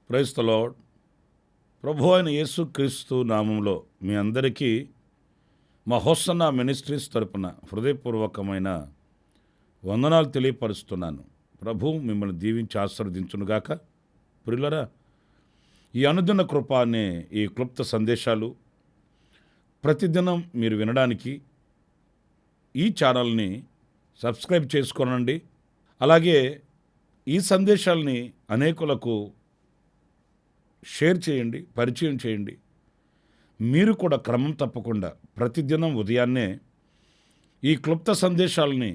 Praise the lord. ప్రభు అయిన యేసుక్రీస్తు నామంలో మీ అందరికీ మా హోసన్నా మినిస్ట్రీస్ తరపున హృదయపూర్వకమైన వందనాలు తెలియపరుస్తున్నాను. ప్రభు మిమ్మల్ని దీవించి ఆశీర్వదించునుగాక. ప్రియులరా, ఈ అనుదిన కృప అనే ఈ క్లుప్త సందేశాలు ప్రతిదినం మీరు వినడానికి ఈ ఛానల్ని సబ్స్క్రైబ్ చేసుకోనండి. అలాగే ఈ సందేశాలని అనేకులకు షేర్ చేయండి, పరిచయం చేయండి. మీరు కూడా క్రమం తప్పకుండా ప్రతిదినం ఉదయాన్నే ఈ క్లుప్త సందేశాలని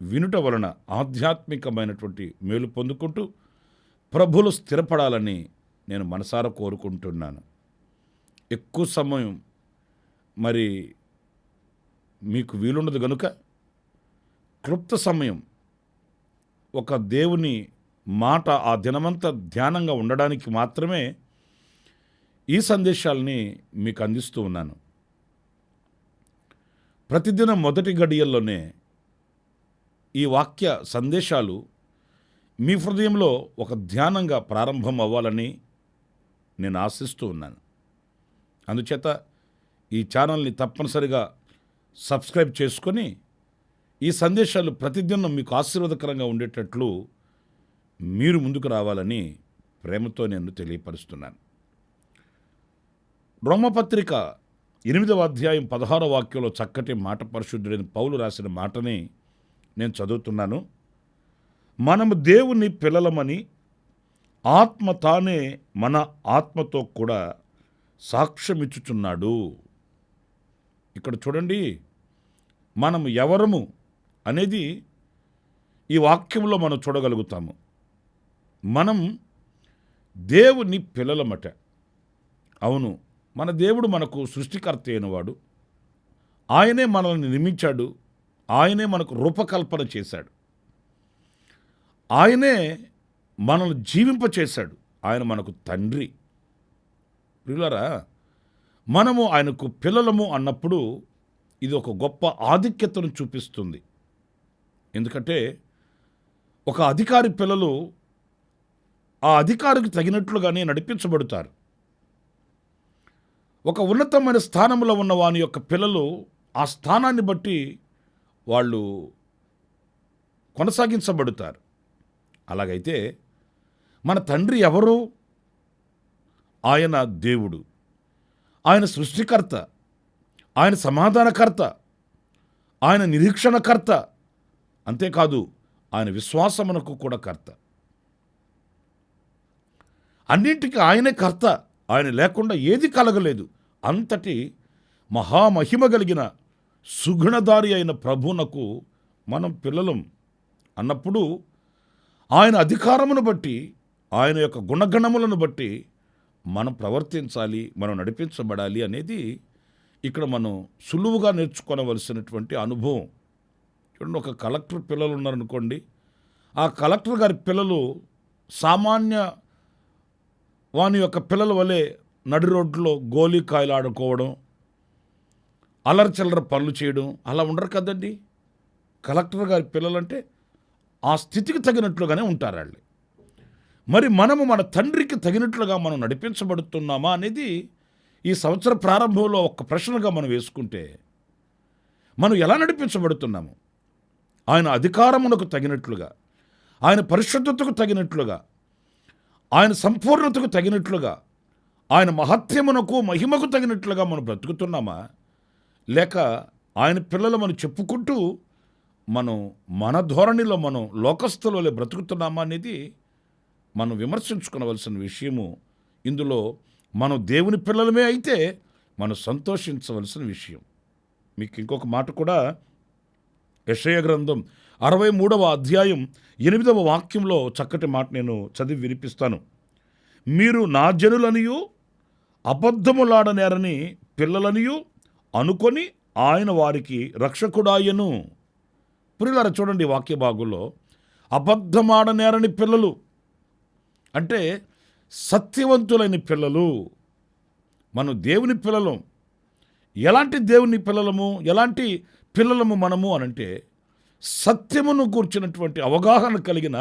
వినుట వలన ఆధ్యాత్మికమైనటువంటి మేలు పొందుకుంటూ ప్రభువులు స్థిరపడాలని నేను మనసారా కోరుకుంటున్నాను. ఎక్కువ సమయం మరి మీకు వీలుండదు గనుక క్లుప్త సమయం ఒక దేవుని మాట ఆ దినమంతా ధ్యానంగా ఉండడానికి మాత్రమే ఈ సందేశాలని మీకు అందిస్తూ ఉన్నాను. ప్రతిదినం మొదటి గడియల్లోనే ఈ వాక్య సందేశాలు మీ హృదయంలో ఒక ధ్యానంగా ప్రారంభం అవ్వాలని నేను ఆశిస్తూ ఉన్నాను. అందుచేత ఈ ఛానల్ని తప్పనిసరిగా సబ్స్క్రైబ్ చేసుకొని ఈ సందేశాలు ప్రతిదినం మీకు ఆశీర్వాదకరంగా ఉండేటట్లు మీరు ముందుకు రావాలని ప్రేమతో నేను తెలియపరుస్తున్నాను. రోమపత్రిక 8వ అధ్యాయం 16వ వాక్యంలో చక్కటి మాట పరిశుద్ధుడైన పౌలు రాసిన మాటని నేను చదువుతున్నాను. మనము దేవుని పిల్లలమని ఆత్మ తానే మన ఆత్మతో కూడా సాక్ష్యమిచ్చుచున్నాడు. ఇక్కడ చూడండి, మనము ఎవరము అనేది ఈ వాక్యంలో మనం చూడగలుగుతాము. మనం దేవుని పిల్లలమట. అవును, మన దేవుడు మనకు సృష్టికర్త అయినవాడు. ఆయనే మనల్ని నిర్మించాడు. ఆయనే మనకు రూపకల్పన చేశాడు. ఆయనే మనల్ని జీవింపచేశాడు. ఆయన మనకు తండ్రి. ప్రియులారా, మనము ఆయనకు పిల్లలము అన్నప్పుడు ఇది ఒక గొప్ప ఆధిక్యతను చూపిస్తుంది. ఎందుకంటే ఒక అధికారి పిల్లలు ఆ అధికారికి తగినట్లుగానే నడిపించబడతారు. ఒక ఉన్నతమైన స్థానంలో ఉన్న వాని యొక్క పిల్లలు ఆ స్థానాన్ని బట్టి వాళ్ళు కొనసాగించబడతారు. అలాగైతే మన తండ్రి ఎవరు? ఆయన దేవుడు. ఆయన సృష్టికర్త, ఆయన సమాధానకర్త, ఆయన నిరీక్షణకర్త. అంతేకాదు, ఆయన విశ్వాసమునకు కూడా కర్త. అన్నింటికీ ఆయనే కర్త. ఆయన లేకుండా ఏది కలగలేదు. అంతటి మహామహిమ కలిగిన సుగుణధారి అయిన ప్రభువునకు మనం పిల్లలం అన్నప్పుడు ఆయన అధికారమును బట్టి, ఆయన యొక్క గుణగణములను బట్టి మనం ప్రవర్తించాలి, మనం నడిపించబడాలి అనేది ఇక్కడ మనం సులువుగా నేర్చుకోవలసినటువంటి అనుభవం. చూడండి, ఒక కలెక్టర్ పిల్లలు ఉన్నారనుకోండి. ఆ కలెక్టర్ గారి పిల్లలు సామాన్య వాని యొక్క పిల్లల వలె నడి రోడ్లో గోలీకాయలు ఆడుకోవడం, అల్లరిచిల్లర పనులు చేయడం అలా ఉండరు కదండి. కలెక్టర్ గారి పిల్లలంటే ఆ స్థితికి తగినట్లుగానే ఉంటారు వాళ్ళు. మరి మనము మన తండ్రికి తగినట్లుగా మనం నడిపించబడుతున్నామా అనేది ఈ సంవత్సర ప్రారంభంలో ఒక ప్రశ్నగా మనం వేసుకుంటే, మనం ఎలా నడిపించబడుతున్నాము? ఆయన అధికారమునకు తగినట్లుగా, ఆయన పరిశుద్ధతకు తగినట్లుగా, ఆయన సంపూర్ణతకు తగినట్లుగా, ఆయన మహత్యమునకు మహిమకు తగినట్లుగా మనం బ్రతుకుతున్నామా? లేక ఆయన పిల్లలు మనం చెప్పుకుంటూ మనం మన ధోరణిలో మనం లోకస్తులలో బ్రతుకుతున్నామా అనేది మనం విమర్శించుకోవలసిన విషయము. ఇందులో మనం దేవుని పిల్లలమే అయితే మనం సంతోషించవలసిన విషయం. మీకు ఇంకొక మాట కూడా యెషయా గ్రంథం 63వ అధ్యాయం 8వ వాక్యంలో చక్కటి మాట నేను చదివి వినిపిస్తాను. మీరు నా జనులనియు అబద్ధములాడనేరని పిల్లలనియు అనుకొని ఆయన వారికి రక్షకుడాయను. ప్రియులారా, చూడండి వాక్య భాగంలో అబద్ధమాడనేరని పిల్లలు అంటే సత్యవంతులైన పిల్లలు. మనం దేవుని పిల్లలం. ఎలాంటి దేవుని పిల్లలము, ఎలాంటి పిల్లలము మనము అనంటే సత్యమును కూర్చున్నటువంటి అవగాహన కలిగిన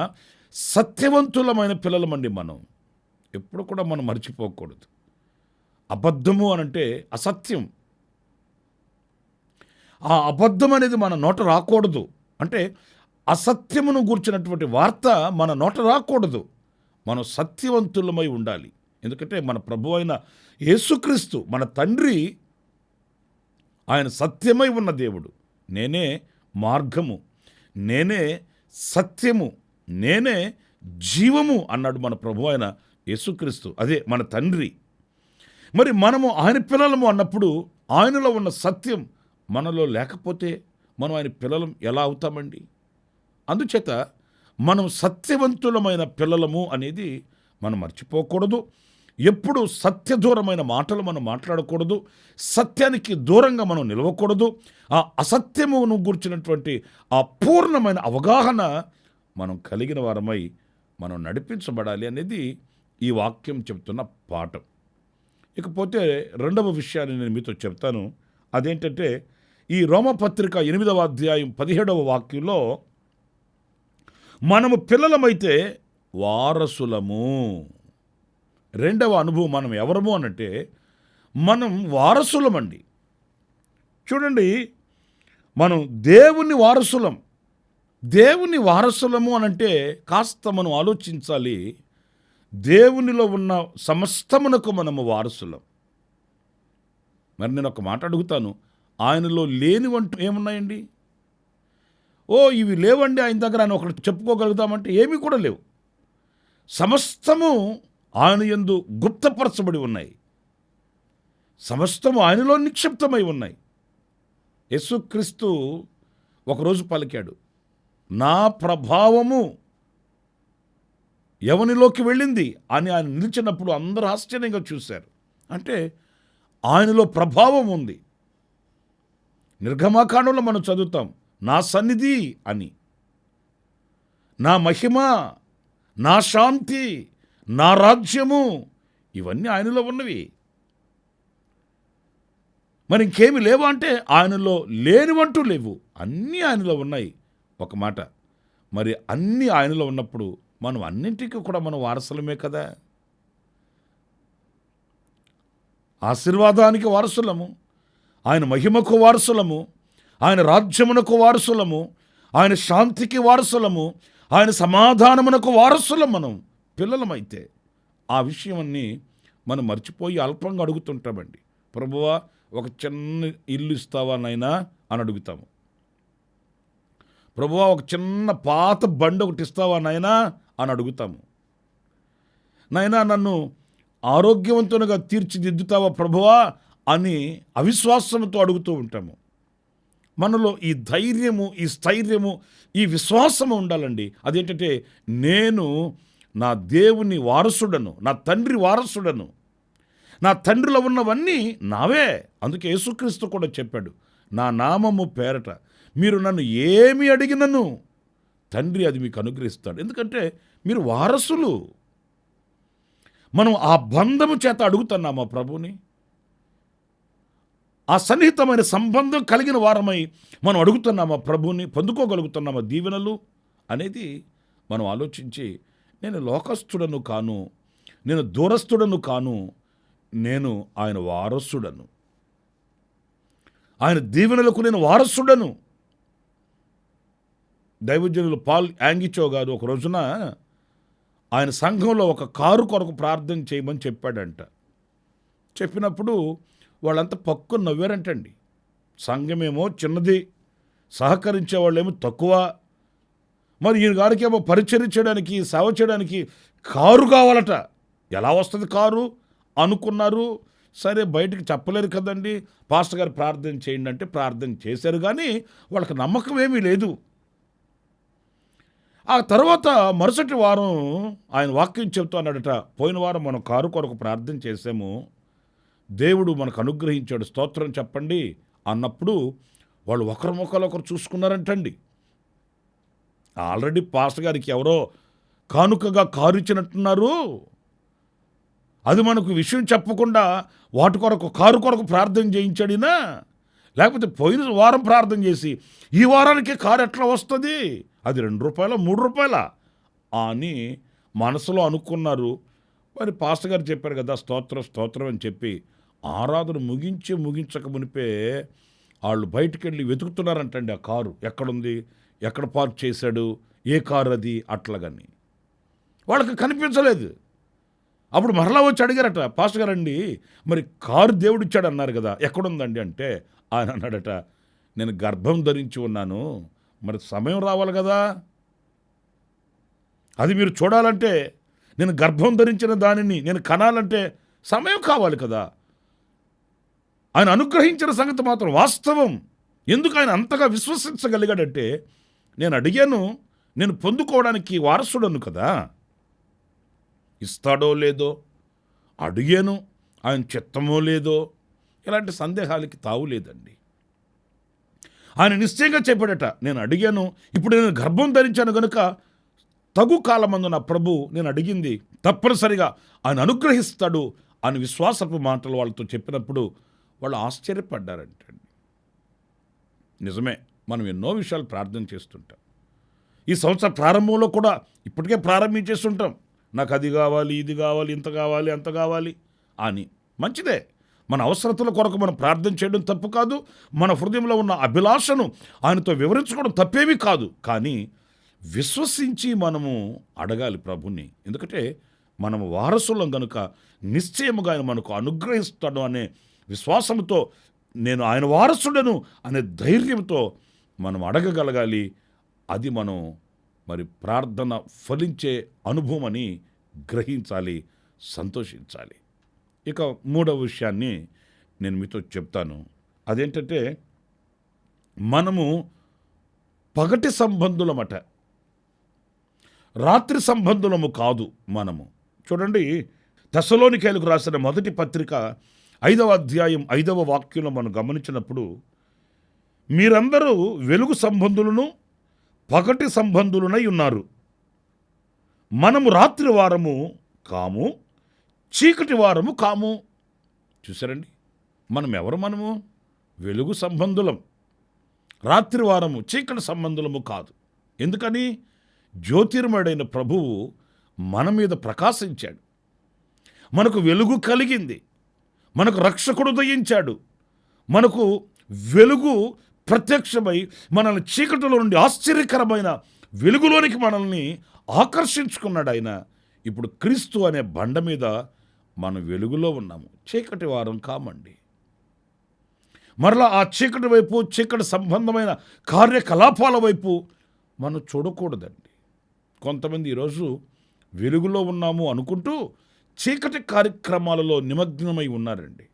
సత్యవంతులమైన పిల్లలమండి మనం. ఎప్పుడు కూడా మనం మర్చిపోకూడదు. అబద్ధము అనంటే అసత్యం. ఆ అబద్ధం అనేది మన నోట రాకూడదు. అంటే అసత్యమును గూర్చినటువంటి వార్త మన నోట రాకూడదు. మనం సత్యవంతులమై ఉండాలి. ఎందుకంటే మన ప్రభువు అయిన యేసుక్రీస్తు మన తండ్రి, ఆయన సత్యమై ఉన్న దేవుడు. నేనే మార్గము, నేనే సత్యము, నేనే జీవము అన్నాడు మన ప్రభువు అయిన యేసుక్రీస్తు. అదే మన తండ్రి. మరి మనము ఆయన పిల్లలము అన్నప్పుడు ఆయనలో ఉన్న సత్యం మనలో లేకపోతే మనం ఆయన పిల్లలం ఎలా అవుతామండి? అందుచేత మనం సత్యవంతులమైన పిల్లలము అనేది మనం మర్చిపోకూడదు. ఎప్పుడు సత్యదూరమైన మాటలు మనం మాట్లాడకూడదు. సత్యానికి దూరంగా మనం నిలవకూడదు. ఆ అసత్యమును గూర్చినటువంటి ఆ పూర్ణమైన అవగాహన మనం కలిగిన వారమై మనం నడిపించబడాలి అనేది ఈ వాక్యం చెప్తున్న పాఠం. ఇకపోతే రెండవ విషయాన్ని నేను మీతో చెప్తాను. అదేంటంటే ఈ రోమపత్రిక 8వ అధ్యాయం 17వ వాక్యంలో మనము పిల్లలమైతే వారసులము. రెండవ అనుభవం మనం ఎవరము అనంటే మనం వారసులమండి. చూడండి, మనం దేవుని వారసులం. దేవుని వారసులము అనంటే కాస్త మనం ఆలోచించాలి. దేవునిలో ఉన్న సమస్తమునకు మనము వారసులం. మరి నేను ఒక మాట అడుగుతాను, ఆయనలో లేనివంటూ ఏమున్నాయండి? ఇవి లేవండి ఆయన దగ్గర అని ఒకటి చెప్పుకోగలుగుతామంటే ఏమీ కూడా లేవు. సమస్తము ఆయన యందు గుప్తపరచబడి ఉన్నాయి. సమస్తము ఆయనలో నిక్షిప్తమై ఉన్నాయి. యేసుక్రీస్తు ఒకరోజు పలికాడు, నా ప్రభావము ఎవనిలోకి వెళ్ళింది అని ఆయన నిలిచినప్పుడు అందరూ ఆశ్చర్యంగా చూశారు. అంటే ఆయనలో ప్రభావం ఉంది. నిర్గమాకాండంలో మనం చదువుతాం, నా సన్నిధి అని, నా మహిమ, నా శాంతి, నా రాజ్యము, ఇవన్నీ ఆయనలో ఉన్నవి. మరి ఇంకేమి లేవా అంటే ఆయనలో లేనివంటూ లేవు, అన్నీ ఆయనలో ఉన్నాయి. ఒక మాట, మరి అన్నీ ఆయనలో ఉన్నప్పుడు మనం అన్నింటికీ కూడా మనం వారసులమే కదా. ఆశీర్వాదానికి వారసులము, ఆయన మహిమకు వారసులము, ఆయన రాజ్యమునకు వారసులము, ఆయన శాంతికి వారసులము, ఆయన సమాధానమునకు వారసులం. మనం పిల్లలమైతే ఆ విషయమన్నీ మనం మర్చిపోయి అల్పంగా అడుగుతుంటామండి. ప్రభువా, ఒక చిన్న ఇల్లు ఇస్తావా నైనా అని అడుగుతాము. ప్రభువా, ఒక చిన్న పాత బండి ఒకటి ఇస్తావా నైనా అని అడుగుతాము. నైనా, నన్ను ఆరోగ్యవంతునిగా తీర్చిదిద్దుతావా ప్రభువా అని అవిశ్వాసంతో అడుగుతూ ఉంటాము. మనలో ఈ ధైర్యము, ఈ స్థైర్యము, ఈ విశ్వాసము ఉండాలండి. అదేంటంటే నేను నా దేవుని వారసుడను, నా తండ్రి వారసుడను, నా తండ్రిలో ఉన్నవన్నీ నావే. అందుకే యేసుక్రీస్తు కూడా చెప్పాడు, నా నామము పేరట మీరు నన్ను ఏమి అడిగినను తండ్రి అది మీకు అనుగ్రహిస్తాడు. ఎందుకంటే మీరు వారసులు. మనం ఆ బంధము చేత అడుగుతున్నామా ప్రభుని? ఆ సన్నిహితమైన సంబంధం కలిగిన వారమై మనం అడుగుతున్నామా ప్రభుని? పొందుకోగలుగుతున్నామా దీవెనలు అనేది మనం ఆలోచించి, నేను లోకస్తుడను కాను, నేను దూరస్తుడను కాను, నేను ఆయన వారసుడను, ఆయన దీవెనలకు నేను వారసుడను. దైవజనులు పాల్ యాంగిచో గారు ఒక రోజున ఆయన సంఘంలో ఒక కారు కొరకు ప్రార్థన చేయమని చెప్పాడంట. చెప్పినప్పుడు వాళ్ళంతా పక్కు నవ్వారంటండి. సంఘమేమో చిన్నది, సహకరించే వాళ్ళేమో తక్కువ, మరి ఈయన గారికేమో పరిచర్య చేయడానికి, సేవ చేయడానికి కారు కావాలట. ఎలా వస్తుంది కారు అనుకున్నారు. సరే, బయటికి చెప్పలేరు కదండి. పాస్టర్ గారు ప్రార్థన చేయండి అంటే ప్రార్థన చేశారు, కానీ వాళ్ళకి నమ్మకం ఏమీ లేదు. ఆ తర్వాత మరుసటి వారం ఆయన వాక్యం చెప్తూ అన్నాడట, పోయిన వారం మనం కారు కొరకు ప్రార్థన చేసాము, దేవుడు మనకు అనుగ్రహించాడు, స్తోత్రం చెప్పండి అన్నప్పుడు వాళ్ళు ఒకరి ముఖాలు ఒకరు చూసుకున్నారంటండి. ఆల్రెడీ పాస్టర్ గారికి ఎవరో కానుకగా కారు ఇచ్చినట్టున్నారు. అది మనకు విషయం చెప్పకుండా వాటి కొరకు, కారు కొరకు ప్రార్థన చేయించాడినా, లేకపోతే పోయిన వారం ప్రార్థన చేసి ఈ వారానికి కారు ఎట్లా వస్తుంది, అది 2 రూపాయల 3 రూపాయల అని మనసులో అనుకున్నారు. మరి పాస్టర్ గారు చెప్పారు కదా, స్తోత్రం స్తోత్రం అని చెప్పి ఆరాధన ముగించక మునిపే వాళ్ళు బయటికి వెళ్ళి వెతుకుతున్నారంటండి. ఆ కారు ఎక్కడుంది, ఎక్కడ పార్క్ చేశాడు, ఏ కారు అది, అట్లాగని వాళ్ళకి కనిపించలేదు. అప్పుడు మరలా వచ్చి అడిగారట, పాస్టర్ గారండి మరి కారు దేవుడు ఇచ్చాడు అన్నారు కదా, ఎక్కడుందండి అంటే ఆయన అన్నాడట, నేను గర్భం ధరించి ఉన్నాను, మరి సమయం రావాలి కదా, అది మీరు చూడాలంటే, నేను గర్భం ధరించిన దానిని నేను కనాలంటే సమయం కావాలి కదా. ఆయన అనుగ్రహించిన సంగతి మాత్రం వాస్తవం. ఎందుకు ఆయన అంతగా విశ్వసించగలిగాడంటే, నేను అడిగాను, నేను పొందుకోవడానికి వారసుడను కదా, ఇస్తాడో లేదో, అడిగాను ఆయన చిత్తమో లేదో, ఇలాంటి సందేహాలకి తావు లేదండి. ఆయన నిశ్చయంగా చెప్పాడట, నేను అడిగాను, ఇప్పుడు నేను గర్భం ధరించాను కనుక తగు కాలమందు నా ప్రభు నేను అడిగింది తప్పనిసరిగా ఆయన అనుగ్రహిస్తాడు అని విశ్వాసపు మాటలు వాళ్ళతో చెప్పినప్పుడు వాళ్ళు ఆశ్చర్యపడ్డారంటండి. నిజమే, మనం ఎన్నో విషయాలు ప్రార్థన చేస్తుంటాం. ఈ సంవత్సర ప్రారంభంలో కూడా ఇప్పటికే ప్రారంభించేస్తుంటాం, నాకు అది కావాలి, ఇది కావాలి, ఇంత కావాలి, అంత కావాలి అని. మంచిదే, మన అవసరతల కొరకు మనం ప్రార్థన చేయడం తప్పు కాదు. మన హృదయంలో ఉన్న అభిలాషను ఆయనతో వివరించుకోవడం తప్పేమీ కాదు. కానీ విశ్వసించి మనము అడగాలి ప్రభుని. ఎందుకంటే మనము వారసులం కనుక నిశ్చయముగా ఆయన మనకు అనుగ్రహిస్తాడు అనే విశ్వాసంతో, నేను ఆయన వారసుడను అనే ధైర్యంతో మనం అడగగలగాలి. అది మనం మరి ప్రార్థన ఫలించే అనుభవం అని గ్రహించాలి, సంతోషించాలి. ఇక మూడవ విషయాన్ని నేను మీతో చెప్తాను. అదేంటంటే, మనము పగటి సంబంధులమట, రాత్రి సంబంధులము కాదు మనము. చూడండి, తెస్సలోనికైలకు రాసిన మొదటి పత్రిక 5వ అధ్యాయం 5వ వాక్యంలో మనం గమనించినప్పుడు, మీరందరూ వెలుగు సంబంధులను పగటి సంబంధులనై ఉన్నారు, మనము రాత్రి వారము కాము, చీకటి వారము కాము. చూసారండి, మనం ఎవరు? మనము వెలుగు సంబంధులం, రాత్రి వారము, చీకటి సంబంధులము కాదు. ఎందుకని? జ్యోతిర్మయుడైన ప్రభువు మన మీద ప్రకాశించాడు, మనకు వెలుగు కలిగింది, మనకు రక్షకుడు దయించాడు, మనకు వెలుగు ప్రత్యక్షమై మనల్ని చీకటిలో నుండి ఆశ్చర్యకరమైన వెలుగులోనికి మనల్ని ఆకర్షించుకున్నాడు ఆయన. ఇప్పుడు క్రీస్తు అనే బండ మీద మనం వెలుగులో ఉన్నాము, చీకటి వారం కామండి. మరలా ఆ చీకటి వైపు, చీకటి సంబంధమైన కార్యకలాపాల వైపు మనం చూడకూడదండి. కొంతమంది ఈరోజు వెలుగులో ఉన్నాము అనుకుంటూ చీకటి కార్యక్రమాలలో నిమగ్నమై ఉన్నారండి.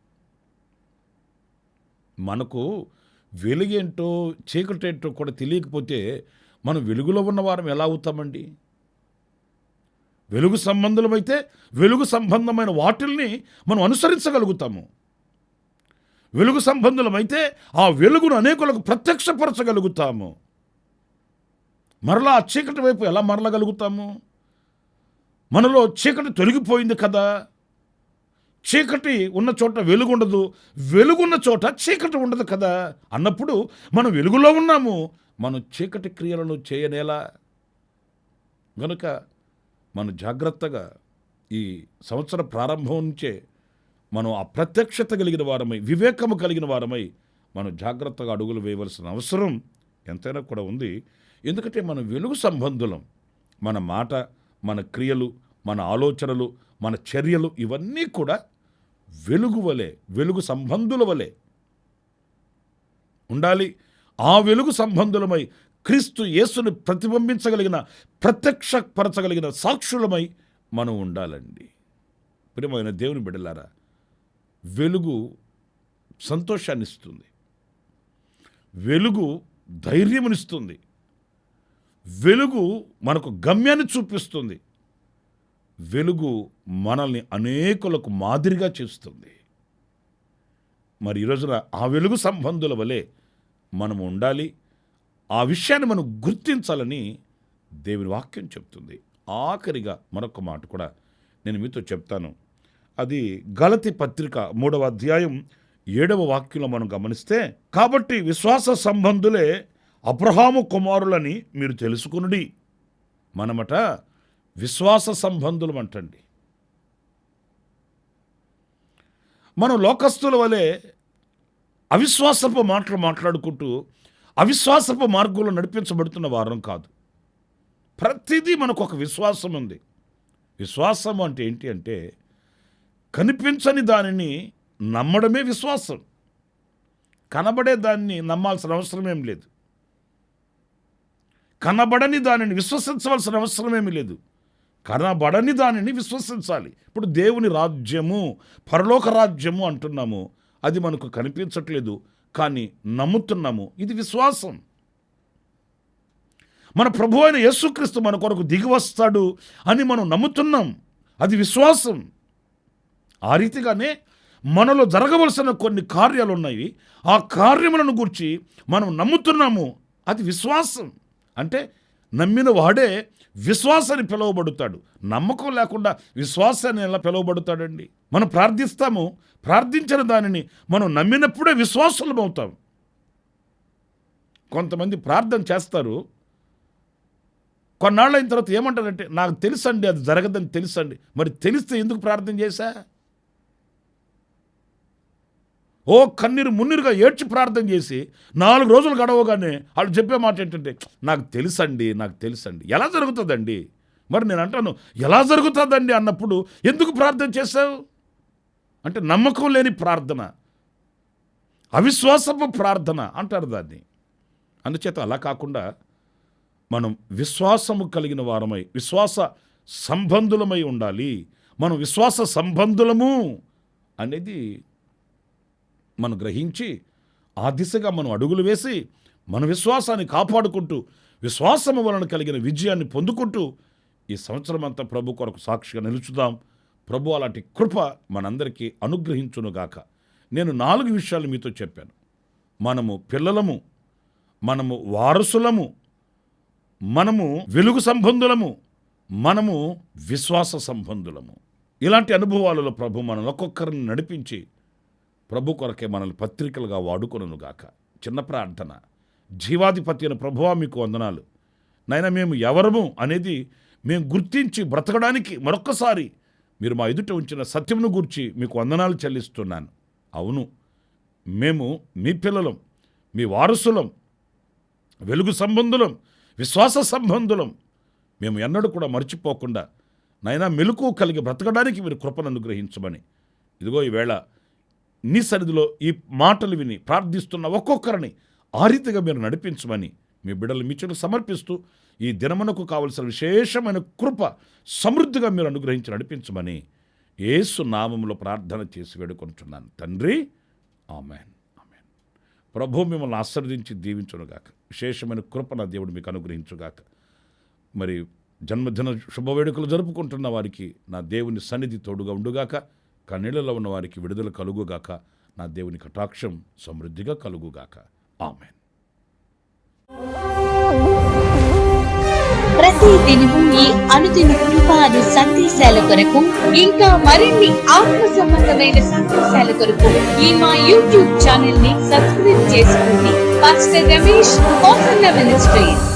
మనకు వెలుగేంటో చీకటేంటో కూడా తెలియకపోతే మనం వెలుగులో ఉన్న వారం ఎలా అవుతామండి? వెలుగు సంబంధులమైతే వెలుగు సంబంధమైన వాటిల్ని మనం అనుసరించగలుగుతాము. వెలుగు సంబంధులమైతే ఆ వెలుగును అనేకులకు ప్రత్యక్షపరచగలుగుతాము. మరలా ఆ చీకటి వైపు ఎలా మరలగలుగుతాము? మనలో చీకటి తొలగిపోయింది కదా. చీకటి ఉన్న చోట వెలుగుండదు, వెలుగున్న చోట చీకటి ఉండదు కదా. అన్నప్పుడు మనం వెలుగులో ఉన్నాము, మనం చీకటి క్రియలను చేయనేలా. గనుక మనం జాగ్రత్తగా ఈ సంవత్సర ప్రారంభం నుంచే మనం ఆ ప్రత్యక్షత కలిగిన వారమై, వివేకము కలిగిన వారమై మనం జాగ్రత్తగా అడుగులు వేయవలసిన అవసరం ఎంతైనా కూడా ఉంది. ఎందుకంటే మనం వెలుగు సంబంధులం. మన మాట, మన క్రియలు, మన ఆలోచనలు, మన చర్యలు ఇవన్నీ కూడా వెలుగు వలె, వెలుగు సంబంధుల వలె ఉండాలి. ఆ వెలుగు సంబంధులమై క్రీస్తు యేసుని ప్రతిబింబించగలిగిన, ప్రత్యక్షపరచగలిగిన సాక్షులమై మనం ఉండాలండి. ప్రియమైన దేవుని బిడ్డలారా, వెలుగు సంతోషాన్ని ఇస్తుంది, వెలుగు ధైర్యమునిస్తుంది, వెలుగు మనకు గమ్యాన్ని చూపిస్తుంది, వెలుగు మనల్ని అనేకులకు మాదిరిగా చేస్తుంది. మరి ఈరోజున ఆ వెలుగు సంబంధుల వలె మనం ఉండాలి. ఆ విషయాన్ని మనం గుర్తించాలని దేవుని వాక్యం చెప్తుంది. ఆఖరిగా మరొక మాట కూడా నేను మీతో చెప్తాను. అది గలతీ పత్రిక 3వ అధ్యాయం 7వ వాక్యంలో మనం గమనిస్తే, కాబట్టి విశ్వాస సంబంధులే అబ్రహాము కుమారులని మీరు తెలుసుకునుడి. మనమట విశ్వాస సంబంధులం అంటండి. మనం లోకస్తుల వలె అవిశ్వాసపు మాటలు మాట్లాడుకుంటూ అవిశ్వాసపు మార్గంలో నడిపించబడుతున్న వారం కాదు. ప్రతిదీ మనకు ఒక విశ్వాసం ఉంది. విశ్వాసం అంటే ఏంటి అంటే కనిపించని దానిని నమ్మడమే విశ్వాసం. కనబడే దాన్ని నమ్మాల్సిన అవసరం ఏం లేదు. కనబడని దానిని విశ్వసించవలసిన అవసరం ఏమీ లేదు. కనబడని దానిని విశ్వసించాలి. ఇప్పుడు దేవుని రాజ్యము, పరలోక రాజ్యము అంటున్నాము, అది మనకు కనిపించట్లేదు కానీ నమ్ముతున్నాము. ఇది విశ్వాసం. మన ప్రభు అయిన యేసుక్రీస్తు మన కొరకు దిగి వస్తాడు అని మనం నమ్ముతున్నాం, అది విశ్వాసం. ఆ రీతిగానే మనలో జరగవలసిన కొన్ని కార్యాలు ఉన్నాయి, ఆ కార్యములను గురించి మనం నమ్ముతున్నాము, అది విశ్వాసం. అంటే నమ్మిన వాడే విశ్వాసాన్ని పిలువబడుతాడు. నమ్మకం లేకుండా విశ్వాసాన్ని ఎలా పిలువబడుతాడండి? మనం ప్రార్థిస్తాము, ప్రార్థించిన దానిని మనం నమ్మినప్పుడే విశ్వాసులం అవుతాం. కొంతమంది ప్రార్థన చేస్తారు, కొన్నాళ్ళైన తర్వాత ఏమంటారంటే నాకు తెలుసండి అది జరగదని తెలుసండి. మరి తెలిస్తే ఎందుకు ప్రార్థన చేశా? ఓ కన్నీరు మున్నీరుగా ఏడ్చి ప్రార్థన చేసి 4 రోజులు గడవగానే వాళ్ళు చెప్పే మాట ఏంటంటే నాకు తెలుసండి, నాకు తెలుసండి. ఎలా జరుగుతుందండి? మరి నేను అంటాను, ఎలా జరుగుతుందండి అన్నప్పుడు ఎందుకు ప్రార్థన చేశావు అంటే నమ్మకం లేని ప్రార్థన, అవిశ్వాసపు ప్రార్థన అంటారు దాన్ని. అందుచేత అలా కాకుండా మనం విశ్వాసము కలిగిన వారమై విశ్వాస సంబంధులమై ఉండాలి. మనం విశ్వాస సంబంధులము అనేది మనం గ్రహించి ఆ దిశగా మనం అడుగులు వేసి మన విశ్వాసాన్ని కాపాడుకుంటూ విశ్వాసము వలన కలిగిన విజయాన్ని పొందుకుంటూ ఈ సంవత్సరం అంతా ప్రభు కొరకు సాక్షిగా నిలుచుదాం. ప్రభు అలాంటి కృప మనందరికీ అనుగ్రహించునుగాక. నేను 4 విషయాలు మీతో చెప్పాను. మనము పిల్లలము, మనము వారసులము, మనము వెలుగు సంబంధులము, మనము విశ్వాస సంబంధులము. ఇలాంటి అనుభవాలలో ప్రభు మనల్ని ఒక్కొక్కరిని నడిపించి ప్రభు కొరకే మనల్ని పత్రికలుగా వాడుకొనుగాక. చిన్న ప్రార్థన. జీవాధిపతి అయిన ప్రభువా మీకు వందనాలు. నైనా మేము ఎవరము అనేది మేము గుర్తించి బ్రతకడానికి మరొక్కసారి మీరు మా ఎదుట ఉంచిన సత్యమును గూర్చి మీకు వందనాలు చెల్లిస్తున్నాను. అవును, మేము మీ పిల్లలం, మీ వారసులం, వెలుగు సంబంధులం, విశ్వాస సంబంధులం. మేము ఎన్నడూ కూడా మర్చిపోకుండా నైనా మెలకువ కలిగి బ్రతకడానికి మీరు కృపను అనుగ్రహించమని, ఇదిగో ఈవేళ నీ సన్నిధిలో ఈ మాటలు విని ప్రార్థిస్తున్న ఒక్కొక్కరిని ఆ రీతిగా మీరు నడిపించమని మీ బిడ్డలు మీ చెడు సమర్పిస్తూ ఈ దినమునకు కావలసిన విశేషమైన కృప సమృద్ధిగా మీరు అనుగ్రహించి నడిపించమని యేసు నామములో ప్రార్థన చేసి వేడుకొనుచున్నాను తండ్రి. Amen, amen. ప్రభు మిమ్మల్ని ఆశీర్వదించి దీవించునుగాక. విశేషమైన కృప నా దేవుడు మీకు అనుగ్రహించుగాక. మరి జన్మదిన శుభవేడుకలు జరుపుకుంటున్న వారికి నా దేవుని సన్నిధి తోడుగా ఉండుగాక. కన్నీళ్లలో ఉన్న వారికి విడుదల కలుగుగాక. నా దేవుని కటాక్షం సమృద్ధిగా కలుగుగాక. ఆమెన్. ప్రతి దినము ఈ అనుదిన కృపాను సందేశాల కొరకు ఇంకా మరిన్ని ఆత్మ సంబంధమైన సందేశాల కొరకు ఈ మా యూట్యూబ్ ఛానల్ ని సబ్స్క్రైబ్ చేసుకోండి. Pastor Ramesh ministries.